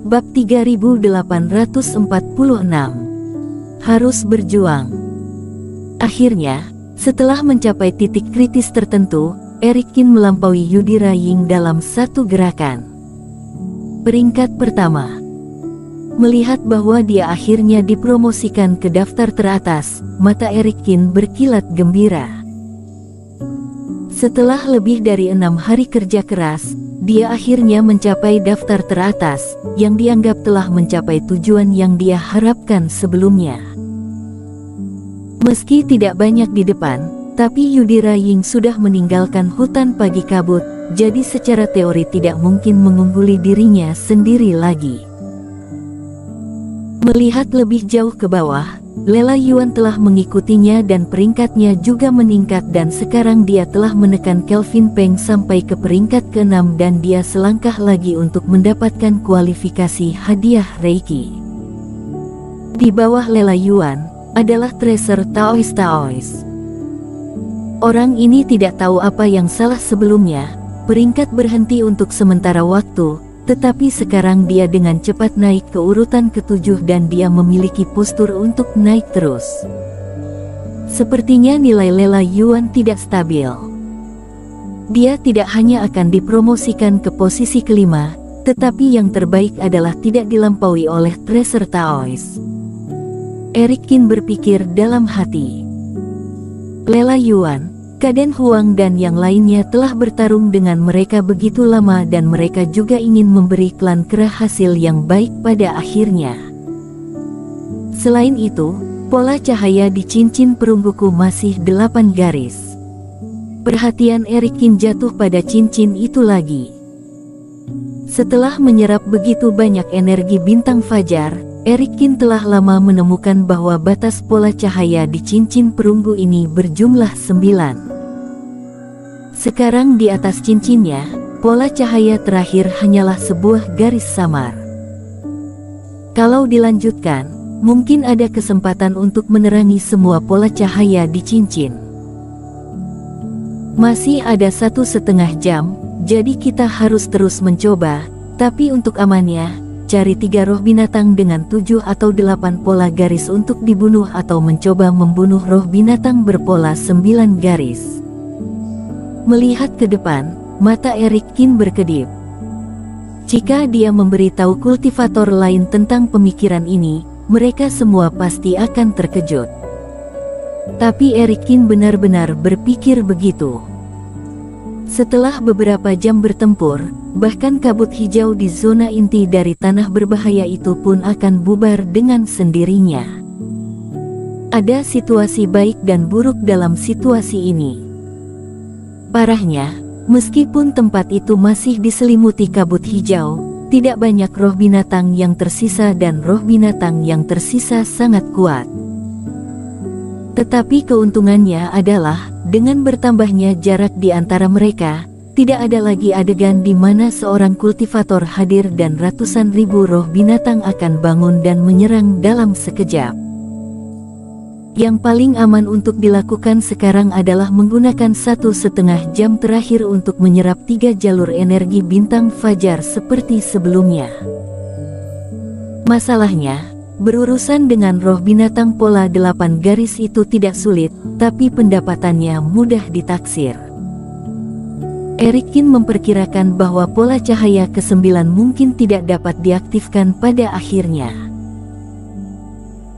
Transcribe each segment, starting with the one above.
Bab 3846. Harus berjuang. Akhirnya, setelah mencapai titik kritis tertentu, Erikin melampaui Yudhira Ying dalam satu gerakan. Peringkat pertama. Melihat bahwa dia akhirnya dipromosikan ke daftar teratas, mata Erikin berkilat gembira. Setelah lebih dari 6 hari kerja keras, dia akhirnya mencapai daftar teratas, yang dianggap telah mencapai tujuan yang dia harapkan sebelumnya. Meski tidak banyak di depan, tapi Yudhira Ying sudah meninggalkan hutan pagi kabut, jadi secara teori tidak mungkin mengungguli dirinya sendiri lagi. Melihat lebih jauh ke bawah, Lela Yuan telah mengikutinya dan peringkatnya juga meningkat dan sekarang dia telah menekan Kelvin Peng sampai ke peringkat ke-6 dan dia selangkah lagi untuk mendapatkan kualifikasi hadiah Reiki. Di bawah Lela Yuan adalah Tracer Taoist. Orang ini tidak tahu apa yang salah sebelumnya, peringkat berhenti untuk sementara waktu, tetapi sekarang dia dengan cepat naik ke urutan ke-7 dan dia memiliki postur untuk naik terus. Sepertinya nilai Lela Yuan tidak stabil. Dia tidak hanya akan dipromosikan ke posisi ke-5, tetapi yang terbaik adalah tidak dilampaui oleh Tracer Taoist. Erikin berpikir dalam hati. Lela Yuan, Kaden Huang dan yang lainnya telah bertarung dengan mereka begitu lama dan mereka juga ingin memberi klan Kera hasil yang baik pada akhirnya. Selain itu, pola cahaya di cincin perungguku masih 8 garis. Perhatian Erikin jatuh pada cincin itu lagi. Setelah menyerap begitu banyak energi bintang fajar, Erikin telah lama menemukan bahwa batas pola cahaya di cincin perunggu ini berjumlah 9. Sekarang di atas cincinnya, pola cahaya terakhir hanyalah sebuah garis samar. Kalau dilanjutkan, mungkin ada kesempatan untuk menerangi semua pola cahaya di cincin. Masih ada 1,5 jam, jadi kita harus terus mencoba, tapi untuk amannya, cari 3 roh binatang dengan 7 atau 8 pola garis untuk dibunuh atau mencoba membunuh roh binatang berpola 9 garis. Melihat ke depan, mata Erikin berkedip. Jika dia memberitahu kultivator lain tentang pemikiran ini, mereka semua pasti akan terkejut. Tapi Erikin benar-benar berpikir begitu. Setelah beberapa jam bertempur, bahkan kabut hijau di zona inti dari tanah berbahaya itu pun akan bubar dengan sendirinya. Ada situasi baik dan buruk dalam situasi ini. Parahnya, meskipun tempat itu masih diselimuti kabut hijau, tidak banyak roh binatang yang tersisa dan roh binatang yang tersisa sangat kuat. Tetapi keuntungannya adalah, dengan bertambahnya jarak di antara mereka, tidak ada lagi adegan di mana seorang kultivator hadir dan ratusan ribu roh binatang akan bangun dan menyerang dalam sekejap. Yang paling aman untuk dilakukan sekarang adalah menggunakan 1,5 jam terakhir untuk menyerap 3 jalur energi bintang fajar seperti sebelumnya. Masalahnya, berurusan dengan roh binatang pola 8 garis itu tidak sulit, tapi pendapatannya mudah ditaksir. Erikin memperkirakan bahwa pola cahaya ke-9 mungkin tidak dapat diaktifkan pada akhirnya.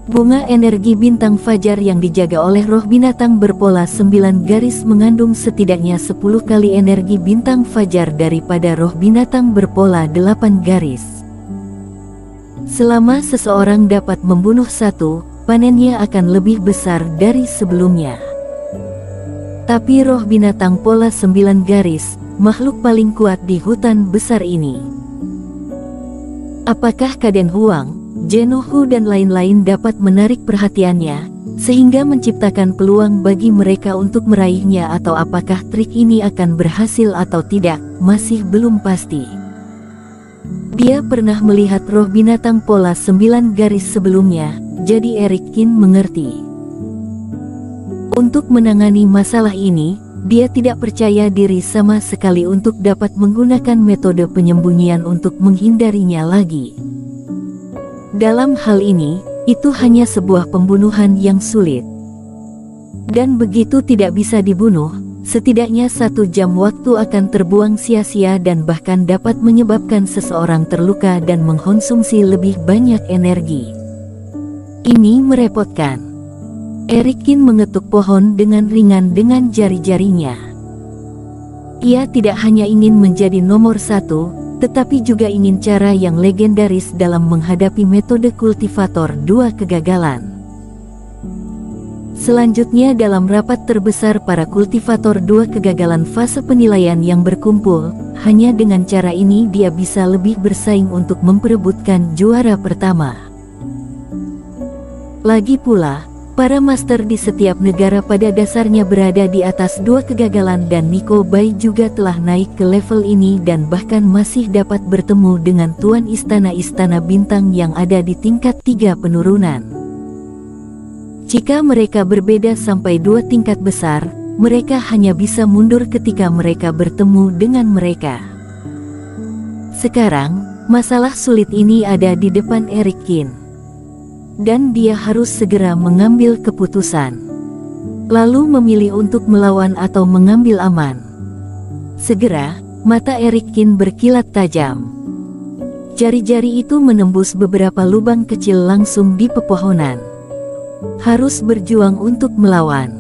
Bunga energi bintang fajar yang dijaga oleh roh binatang berpola 9 garis mengandung setidaknya 10 kali energi bintang fajar daripada roh binatang berpola 8 garis. Selama seseorang dapat membunuh satu, panennya akan lebih besar dari sebelumnya. Tapi roh binatang pola 9 garis, makhluk paling kuat di hutan besar ini. Apakah Kaden Huang, Jenohu dan lain-lain dapat menarik perhatiannya, sehingga menciptakan peluang bagi mereka untuk meraihnya atau apakah trik ini akan berhasil atau tidak, masih belum pasti. Dia pernah melihat roh binatang pola 9 garis sebelumnya, jadi Erikin mengerti. Untuk menangani masalah ini, dia tidak percaya diri sama sekali untuk dapat menggunakan metode penyembunyian untuk menghindarinya lagi. Dalam hal ini, itu hanya sebuah pembunuhan yang sulit. Dan begitu tidak bisa dibunuh, setidaknya 1 jam waktu akan terbuang sia-sia dan bahkan dapat menyebabkan seseorang terluka dan mengkonsumsi lebih banyak energi. Ini merepotkan. Erikin mengetuk pohon dengan ringan dengan jari-jarinya. Ia tidak hanya ingin menjadi nomor 1, tetapi juga ingin cara yang legendaris dalam menghadapi metode kultivator 2 kegagalan. Selanjutnya dalam rapat terbesar para kultivator 2 kegagalan fase penilaian yang berkumpul, hanya dengan cara ini dia bisa lebih bersaing untuk memperebutkan juara pertama. Lagi pula, para master di setiap negara pada dasarnya berada di atas 2 kegagalan dan Nico Bai juga telah naik ke level ini dan bahkan masih dapat bertemu dengan tuan istana-istana bintang yang ada di tingkat 3 penurunan. Jika mereka berbeda sampai 2 tingkat besar, mereka hanya bisa mundur ketika mereka bertemu dengan mereka. Sekarang, masalah sulit ini ada di depan Erikin. Dan dia harus segera mengambil keputusan. Lalu memilih untuk melawan atau mengambil aman. Segera, mata Erikin berkilat tajam. Jari-jari itu menembus beberapa lubang kecil langsung di pepohonan. Harus berjuang untuk melawan.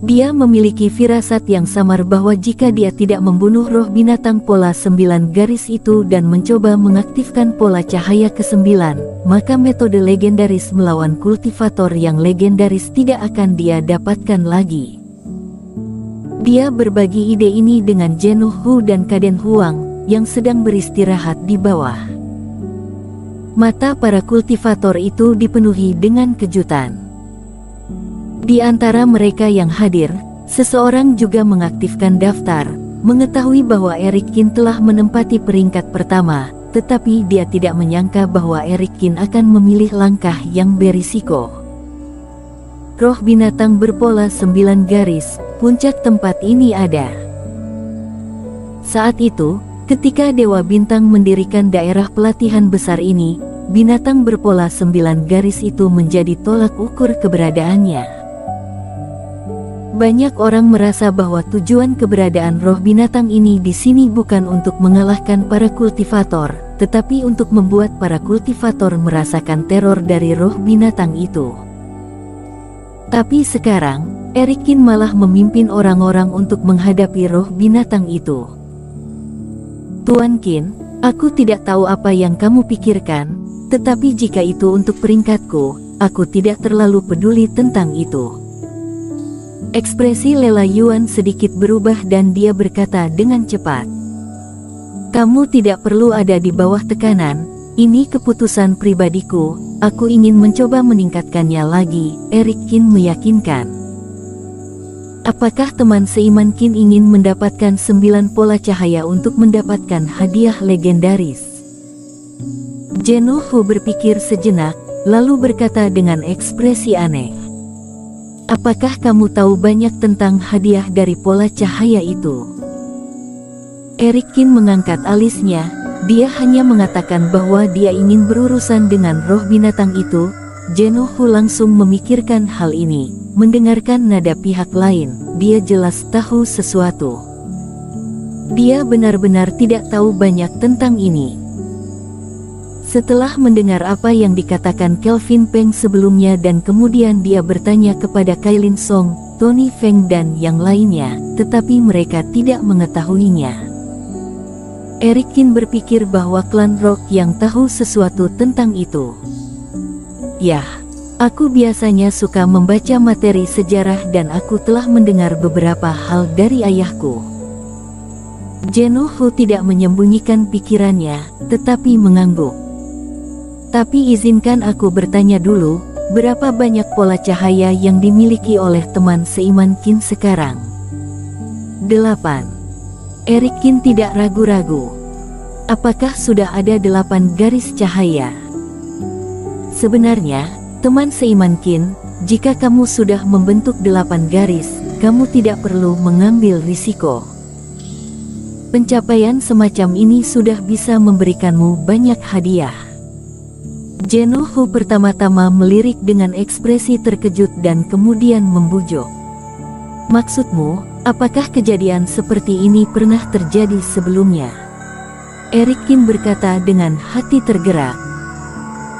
Dia memiliki firasat yang samar bahwa jika dia tidak membunuh roh binatang pola 9 garis itu dan mencoba mengaktifkan pola cahaya ke-9, maka metode legendaris melawan kultivator yang legendaris tidak akan dia dapatkan lagi. Dia berbagi ide ini dengan Zhenu Hu dan Kaden Huang, yang sedang beristirahat di bawah. Mata para kultivator itu dipenuhi dengan kejutan. Di antara mereka yang hadir, seseorang juga mengaktifkan daftar, mengetahui bahwa Erikin telah menempati peringkat pertama, tetapi dia tidak menyangka bahwa Erikin akan memilih langkah yang berisiko. Roh binatang berpola 9 garis, puncak tempat ini ada. Saat itu, ketika Dewa Bintang mendirikan daerah pelatihan besar ini, binatang berpola 9 garis itu menjadi tolak ukur keberadaannya. Banyak orang merasa bahwa tujuan keberadaan roh binatang ini di sini bukan untuk mengalahkan para kultivator, tetapi untuk membuat para kultivator merasakan teror dari roh binatang itu. Tapi sekarang, Erikin malah memimpin orang-orang untuk menghadapi roh binatang itu. Tuan Qin, aku tidak tahu apa yang kamu pikirkan, tetapi jika itu untuk peringkatku, aku tidak terlalu peduli tentang itu. Ekspresi Lela Yuan sedikit berubah dan dia berkata dengan cepat. Kamu tidak perlu ada di bawah tekanan, ini keputusan pribadiku, aku ingin mencoba meningkatkannya lagi, Erikin meyakinkan. Apakah teman seiman Qin ingin mendapatkan 9 pola cahaya untuk mendapatkan hadiah legendaris? Zhenu Hu berpikir sejenak, lalu berkata dengan ekspresi aneh. Apakah kamu tahu banyak tentang hadiah dari pola cahaya itu? Erikin mengangkat alisnya, dia hanya mengatakan bahwa dia ingin berurusan dengan roh binatang itu. Zhenu Hu langsung memikirkan hal ini, mendengarkan nada pihak lain, dia jelas tahu sesuatu. Dia benar-benar tidak tahu banyak tentang ini. Setelah mendengar apa yang dikatakan Kelvin Peng sebelumnya dan kemudian dia bertanya kepada Kailin Song, Tony Feng dan yang lainnya, tetapi mereka tidak mengetahuinya. Erikin berpikir bahwa klan Rock yang tahu sesuatu tentang itu. Yah, aku biasanya suka membaca materi sejarah dan aku telah mendengar beberapa hal dari ayahku. Zhenu Hu tidak menyembunyikan pikirannya, tetapi mengangguk. Tapi izinkan aku bertanya dulu, berapa banyak pola cahaya yang dimiliki oleh teman seiman Qin sekarang? 8. Erikin tidak ragu-ragu. Apakah sudah ada 8 garis cahaya? Sebenarnya, teman seiman Qin, jika kamu sudah membentuk 8 garis, kamu tidak perlu mengambil risiko. Pencapaian semacam ini sudah bisa memberikanmu banyak hadiah. Jenohu pertama-tama melirik dengan ekspresi terkejut dan kemudian membujuk. Maksudmu, apakah kejadian seperti ini pernah terjadi sebelumnya? Eric Kim berkata dengan hati tergerak.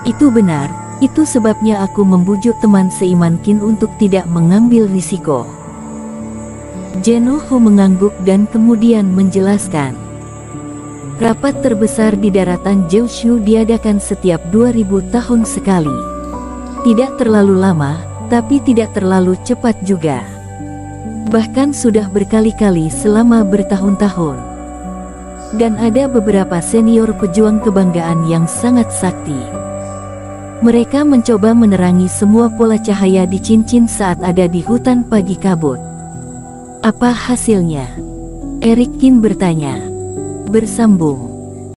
Itu benar, itu sebabnya aku membujuk teman seiman Qin untuk tidak mengambil risiko. Jenohu mengangguk dan kemudian menjelaskan. Rapat terbesar di daratan Jiushu diadakan setiap 2000 tahun sekali. Tidak terlalu lama, tapi tidak terlalu cepat juga. Bahkan sudah berkali-kali selama bertahun-tahun. Dan ada beberapa senior pejuang kebanggaan yang sangat sakti. Mereka mencoba menerangi semua pola cahaya di cincin saat ada di hutan pagi kabut. Apa hasilnya? Eric Kim bertanya. Bersambung.